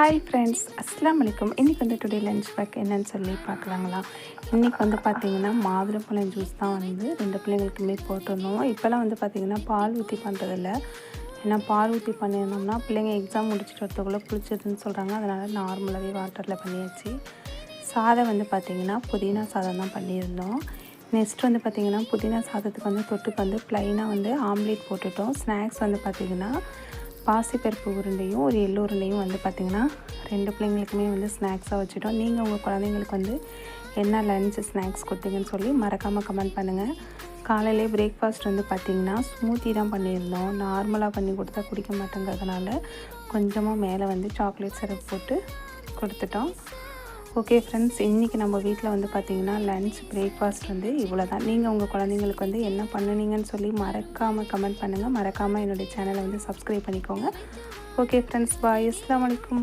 Hi friends, அஸ்ஸலாமு அலைக்கும். இன்றைக்கி வந்து டுடே லஞ்ச் பேக் என்னன்னு சொல்லி பார்க்கலாங்களா. இன்றைக்கி வந்து பார்த்திங்கன்னா மாதுளம்பழம் ஜூஸ் தான் வந்து 2 பிள்ளைங்களுக்குமே போட்டிருந்தோம். இப்போலாம் வந்து பார்த்திங்கன்னா பால் ஊற்றி பண்ணுறதில்ல. ஏன்னா பால் ஊற்றி பண்ணியிருந்தோம்னா பிள்ளைங்க எக்ஸாம் முடிச்சுட்டு வரத்துக்குள்ளே புளிச்சதுன்னு சொல்கிறாங்க. அதனால் நார்மலாகவே வாட்டரில் பண்ணியாச்சு. சாதம் வந்து பார்த்திங்கன்னா புதினா சாதம் தான் பண்ணியிருந்தோம். நெக்ஸ்ட் வந்து பார்த்திங்கன்னா புதினா சாதத்துக்கு வந்து தொட்டுக்கு வந்து ப்ளைனாக வந்து ஆம்லேட் போட்டுட்டோம். ஸ்நாக்ஸ் வந்து பார்த்திங்கன்னா பாசிப்பருப்பு உருண்டையும் ஒரு எள்ளு உருண்டையும் வந்து பார்த்திங்கன்னா 2 பிள்ளைங்களுக்குமே வந்து ஸ்நாக்ஸாக வச்சுட்டோம். நீங்கள் உங்கள் குழந்தைங்களுக்கு வந்து என்ன லன்ச் ஸ்நாக்ஸ் கொடுத்தீங்கன்னு சொல்லி மறக்காமல் கமெண்ட் பண்ணுங்கள். காலையிலே பிரேக்ஃபாஸ்ட் வந்து பார்த்திங்கன்னா ஸ்மூத்தி தான் பண்ணியிருந்தோம். நார்மலாக பண்ணி கொடுத்தா குடிக்க மாட்டேங்கிறதுனால கொஞ்சமாக மேலே வந்து சாக்லேட் சிரப் போட்டு கொடுத்துட்டோம். ஓகே ஃப்ரெண்ட்ஸ், இன்றைக்கி நம்ம வீட்டில் வந்து பார்த்திங்கன்னா லன்ச் பிரேக்ஃபாஸ்ட் வந்து இவ்வளோ தான். நீங்கள் உங்கள் குழந்தைங்களுக்கு வந்து என்ன பண்ணுனீங்கன்னு சொல்லி மறக்காமல் கமெண்ட் பண்ணுங்கள். மறக்காமல் என்னுடைய சேனலை வந்து சப்ஸ்கிரைப் பண்ணிக்கோங்க. ஓகே ஃப்ரெண்ட்ஸ், பாய். அஸ்ஸலாமு அலைக்கும்.